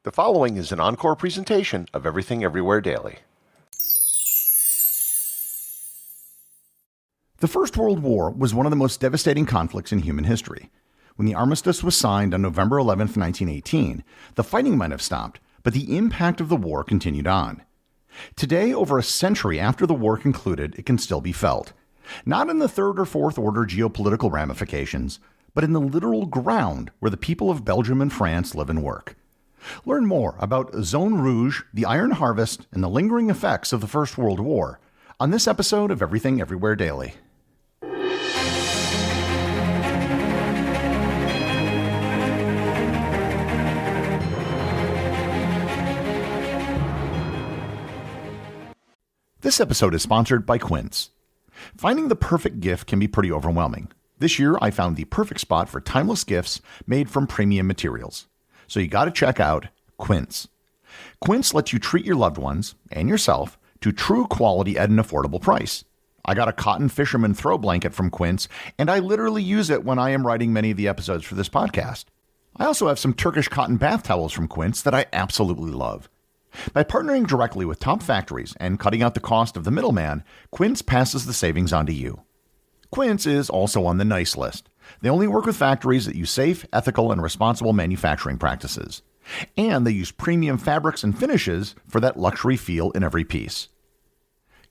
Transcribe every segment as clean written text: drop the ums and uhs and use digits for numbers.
The following is an encore presentation of Everything Everywhere Daily. The First World War was one of the most devastating conflicts in human history. When the armistice was signed on November 11, 1918, the fighting might have stopped, but the impact of the war continued on. Today, over a century after the war concluded, it can still be felt. Not in the third or fourth order geopolitical ramifications, but in the literal ground where the people of Belgium and France live and work. Learn more about Zone Rouge, the Iron Harvest, and the lingering effects of the First World War on this episode of Everything Everywhere Daily. This episode is sponsored by Quince. Finding the perfect gift can be pretty overwhelming. This year, I found the perfect spot for timeless gifts made from premium materials. So you got to check out Quince. Quince lets you treat your loved ones and yourself to true quality at an affordable price. I got a cotton fisherman throw blanket from Quince, and I literally use it when I am writing many of the episodes for this podcast. I also have some Turkish cotton bath towels from Quince that I absolutely love. By partnering directly with top factories and cutting out the cost of the middleman, Quince passes the savings on to you. Quince is also on the nice list. They only work with factories that use safe, ethical, and responsible manufacturing practices. And they use premium fabrics and finishes for that luxury feel in every piece.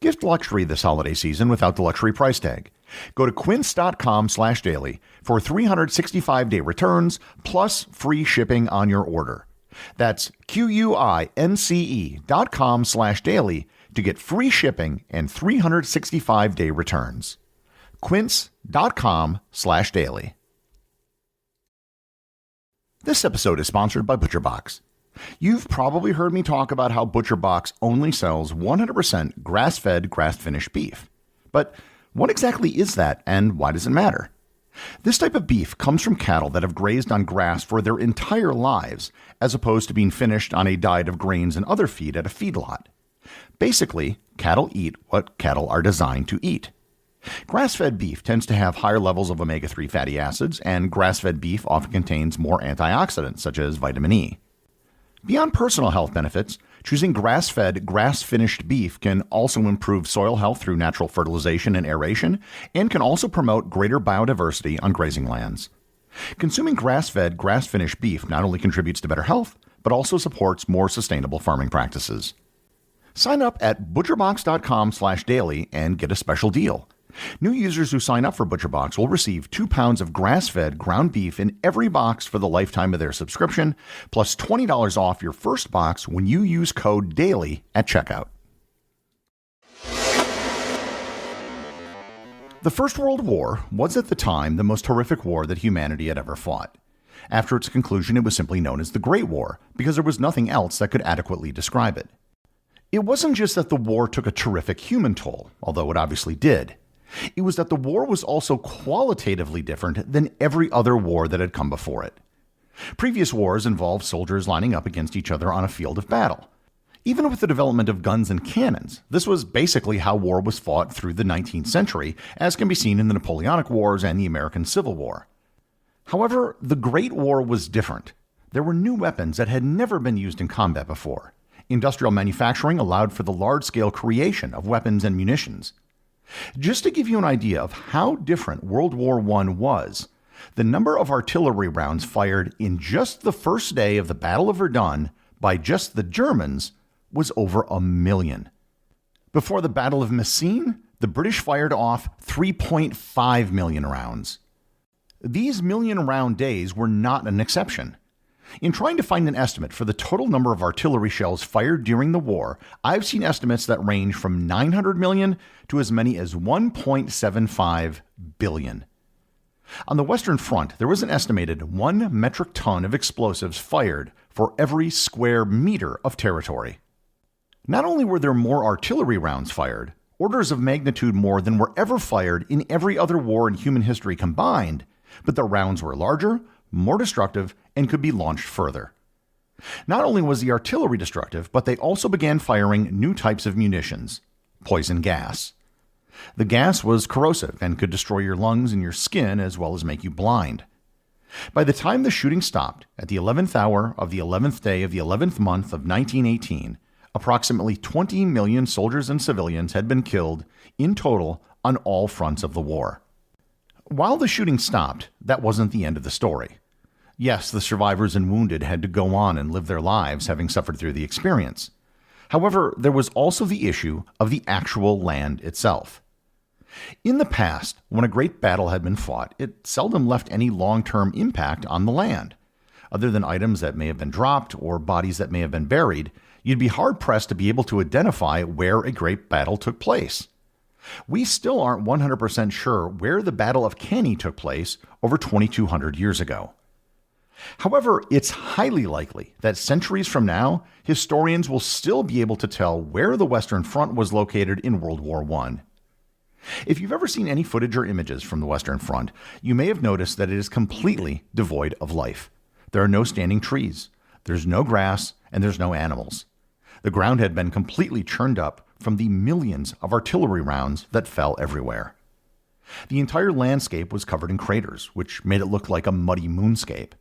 Gift luxury this holiday season without the luxury price tag. Go to quince.com/daily for 365-day returns plus free shipping on your order. That's QUINCE.com/daily to get free shipping and 365-day returns. Quince.com/daily. This episode is sponsored by ButcherBox. You've probably heard me talk about how ButcherBox only sells 100% grass-fed, grass-finished beef. But what exactly is that, and why does it matter? This type of beef comes from cattle that have grazed on grass for their entire lives, as opposed to being finished on a diet of grains and other feed at a feedlot. Basically, cattle eat what cattle are designed to eat. Grass-fed beef tends to have higher levels of omega-3 fatty acids, and grass-fed beef often contains more antioxidants, such as vitamin E. Beyond personal health benefits, choosing grass-fed, grass-finished beef can also improve soil health through natural fertilization and aeration, and can also promote greater biodiversity on grazing lands. Consuming grass-fed, grass-finished beef not only contributes to better health, but also supports more sustainable farming practices. Sign up at butcherbox.com/daily and get a special deal. New users who sign up for ButcherBox will receive 2 pounds of grass-fed ground beef in every box for the lifetime of their subscription, plus $20 off your first box when you use code DAILY at checkout. The First World War was at the time the most horrific war that humanity had ever fought. After its conclusion, it was simply known as the Great War, because there was nothing else that could adequately describe it. It wasn't just that the war took a terrific human toll, although it obviously did. It was that the war was also qualitatively different than every other war that had come before it. Previous wars involved soldiers lining up against each other on a field of battle. Even with the development of guns and cannons, this was basically how war was fought through the 19th century, as can be seen in the Napoleonic Wars and the American Civil War. However, the Great War was different. There were new weapons that had never been used in combat before. Industrial manufacturing allowed for the large-scale creation of weapons and munitions. Just to give you an idea of how different World War I was, the number of artillery rounds fired in just the first day of the Battle of Verdun by just the Germans was over 1 million. Before the Battle of Messines, the British fired off 3.5 million rounds. These million-round days were not an exception. In trying to find an estimate for the total number of artillery shells fired during the war, I've seen estimates that range from 900 million to as many as 1.75 billion. On the Western Front, there was an estimated 1 metric ton of explosives fired for every square meter of territory. Not only were there more artillery rounds fired, orders of magnitude more than were ever fired in every other war in human history combined, but the rounds were larger, more destructive, and could be launched further. Not only was the artillery destructive, but they also began firing new types of munitions, poison gas. The gas was corrosive and could destroy your lungs and your skin as well as make you blind. By the time the shooting stopped at the 11th hour of the 11th day of the 11th month of 1918, approximately 20 million soldiers and civilians had been killed in total on all fronts of the war. While the shooting stopped, that wasn't the end of the story. Yes, the survivors and wounded had to go on and live their lives having suffered through the experience. However, there was also the issue of the actual land itself. In the past, when a great battle had been fought, it seldom left any long-term impact on the land. Other than items that may have been dropped or bodies that may have been buried, you'd be hard-pressed to be able to identify where a great battle took place. We still aren't 100% sure where the Battle of Cannae took place over 2,200 years ago. However, it's highly likely that centuries from now, historians will still be able to tell where the Western Front was located in World War I. If you've ever seen any footage or images from the Western Front, you may have noticed that it is completely devoid of life. There are no standing trees, there's no grass, and there's no animals. The ground had been completely churned up from the millions of artillery rounds that fell everywhere. The entire landscape was covered in craters, which made it look like a muddy moonscape.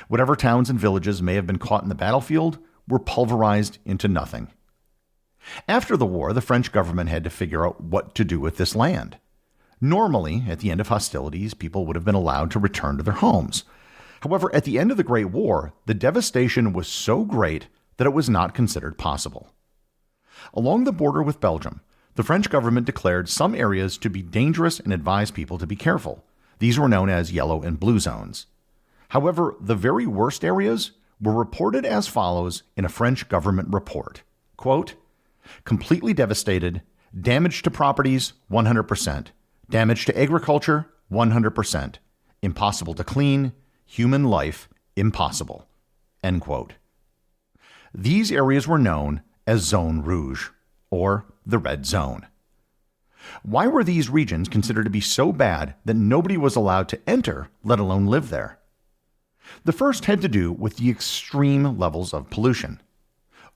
Whatever towns and villages may have been caught in the battlefield were pulverized into nothing. After the war, the French government had to figure out what to do with this land. Normally, at the end of hostilities, people would have been allowed to return to their homes. However, at the end of the Great War, the devastation was so great that it was not considered possible. Along the border with Belgium, the French government declared some areas to be dangerous and advised people to be careful. These were known as yellow and blue zones. However, the very worst areas were reported as follows in a French government report. Quote, completely devastated, damage to properties, 100%, damage to agriculture, 100%, impossible to clean, human life, impossible, end quote. These areas were known as Zone Rouge, or the Red Zone. Why were these regions considered to be so bad that nobody was allowed to enter, let alone live there? The first had to do with the extreme levels of pollution.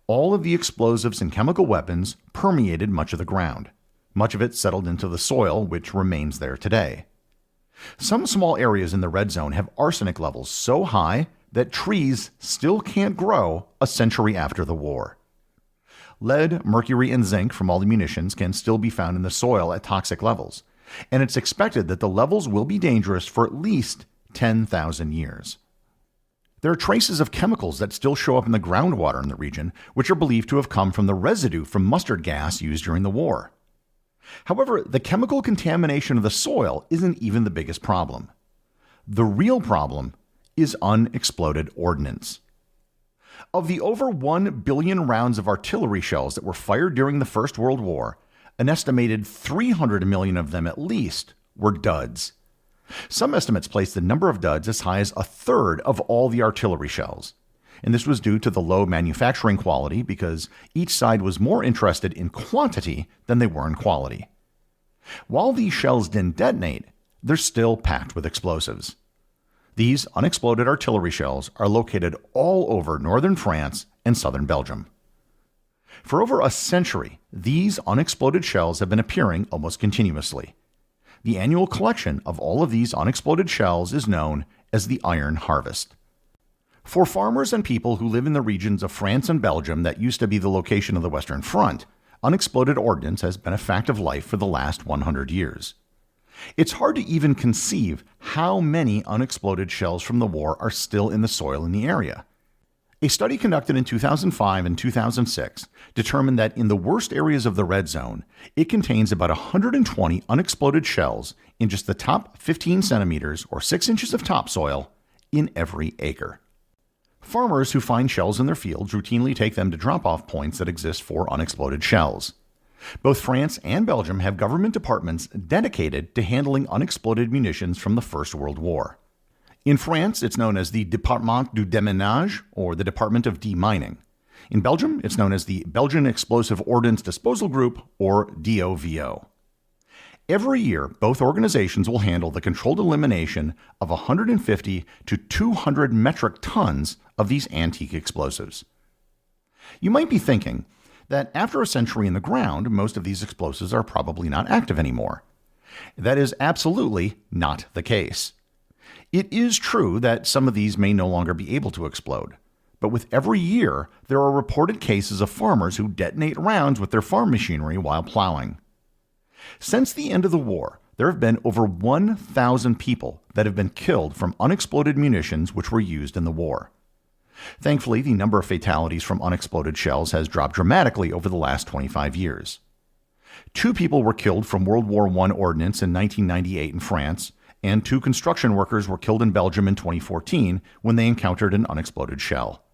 All of the explosives and chemical weapons permeated much of the ground. Much of it settled into the soil, which remains there today. Some small areas in the Red Zone have arsenic levels so high that trees still can't grow a century after the war. Lead, mercury, and zinc from all the munitions can still be found in the soil at toxic levels, and it's expected that the levels will be dangerous for at least 10,000 years. There are traces of chemicals that still show up in the groundwater in the region, which are believed to have come from the residue from mustard gas used during the war. However, the chemical contamination of the soil isn't even the biggest problem. The real problem is unexploded ordnance. Of the over 1 billion rounds of artillery shells that were fired during the First World War, an estimated 300 million of them at least were duds. Some estimates place the number of duds as high as a third of all the artillery shells. And this was due to the low manufacturing quality because each side was more interested in quantity than they were in quality. While these shells didn't detonate, they're still packed with explosives. These unexploded artillery shells are located all over northern France and southern Belgium. For over a century, these unexploded shells have been appearing almost continuously. The annual collection of all of these unexploded shells is known as the Iron Harvest. For farmers and people who live in the regions of France and Belgium that used to be the location of the Western Front, unexploded ordnance has been a fact of life for the last 100 years. It's hard to even conceive how many unexploded shells from the war are still in the soil in the area. A study conducted in 2005 and 2006 determined that in the worst areas of the Red Zone, it contains about 120 unexploded shells in just the top 15 centimeters or 6 inches of topsoil in every acre. Farmers who find shells in their fields routinely take them to drop-off points that exist for unexploded shells. Both France and Belgium have government departments dedicated to handling unexploded munitions from the First World War. In France, it's known as the Département du Déminage, or the Department of Demining. In Belgium, it's known as the Belgian Explosive Ordnance Disposal Group, or DOVO. Every year, both organizations will handle the controlled elimination of 150 to 200 metric tons of these antique explosives. You might be thinking that after a century in the ground, most of these explosives are probably not active anymore. That is absolutely not the case. It is true that some of these may no longer be able to explode, but with every year, there are reported cases of farmers who detonate rounds with their farm machinery while plowing. Since the end of the war, there have been over 1,000 people that have been killed from unexploded munitions which were used in the war. Thankfully, the number of fatalities from unexploded shells has dropped dramatically over the last 25 years. 2 people were killed from World War I ordnance in 1998 in France, and 2 construction workers were killed in Belgium in 2014 when they encountered an unexploded shell.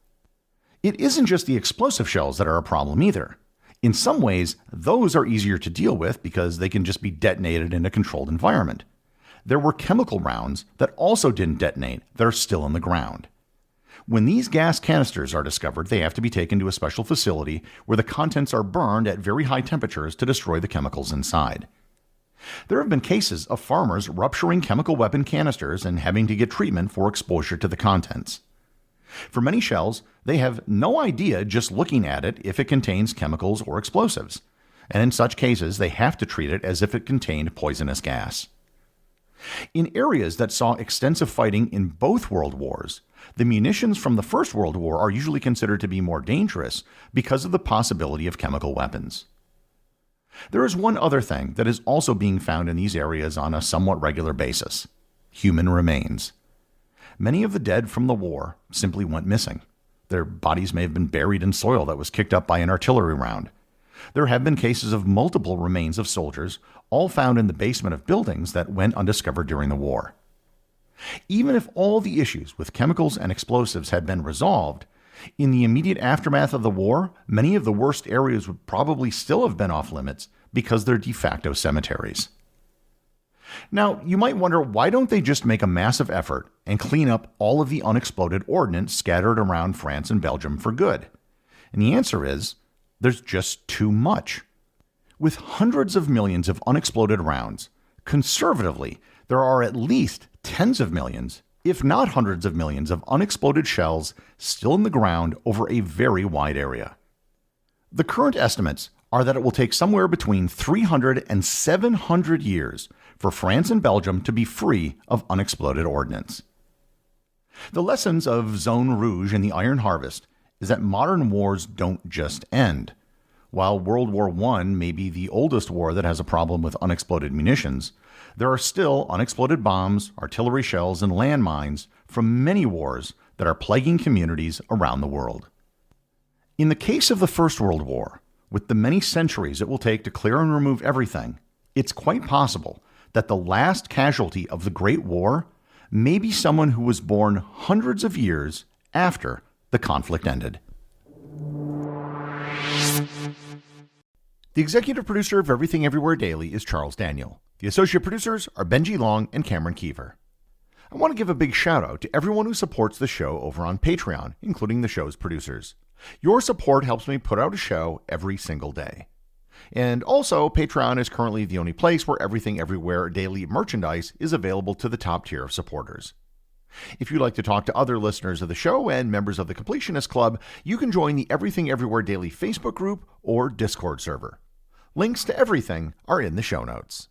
It isn't just the explosive shells that are a problem either. In some ways, those are easier to deal with because they can just be detonated in a controlled environment. There were chemical rounds that also didn't detonate that are still in the ground. When these gas canisters are discovered, they have to be taken to a special facility where the contents are burned at very high temperatures to destroy the chemicals inside. There have been cases of farmers rupturing chemical weapon canisters and having to get treatment for exposure to the contents. For many shells, they have no idea just looking at it if it contains chemicals or explosives, and in such cases they have to treat it as if it contained poisonous gas. In areas that saw extensive fighting in both world wars, the munitions from the First World War are usually considered to be more dangerous because of the possibility of chemical weapons. There is one other thing that is also being found in these areas on a somewhat regular basis: human remains. Many of the dead from the war simply went missing. Their bodies may have been buried in soil that was kicked up by an artillery round. There have been cases of multiple remains of soldiers, all found in the basement of buildings that went undiscovered during the war. Even if all the issues with chemicals and explosives had been resolved, in the immediate aftermath of the war, many of the worst areas would probably still have been off limits because they're de facto cemeteries. Now, you might wonder, why don't they just make a massive effort and clean up all of the unexploded ordnance scattered around France and Belgium for good? And the answer is, there's just too much. With hundreds of millions of unexploded rounds, conservatively, there are at least tens of millions, if not hundreds of millions, of unexploded shells still in the ground over a very wide area. The current estimates are that it will take somewhere between 300 and 700 years for France and Belgium to be free of unexploded ordnance. The lessons of Zone Rouge and the Iron Harvest is that modern wars don't just end. While World War I may be the oldest war that has a problem with unexploded munitions, there are still unexploded bombs, artillery shells, and landmines from many wars that are plaguing communities around the world. In the case of the First World War, with the many centuries it will take to clear and remove everything, it's quite possible that the last casualty of the Great War may be someone who was born hundreds of years after the conflict ended. The executive producer of Everything Everywhere Daily is Charles Daniel. The associate producers are Benji Long and Cameron Kieffer. I want to give a big shout out to everyone who supports the show over on Patreon, including the show's producers. Your support helps me put out a show every single day. And also, Patreon is currently the only place where Everything Everywhere Daily merchandise is available to the top tier of supporters. If you'd like to talk to other listeners of the show and members of the Completionist Club, you can join the Everything Everywhere Daily Facebook group or Discord server. Links to everything are in the show notes.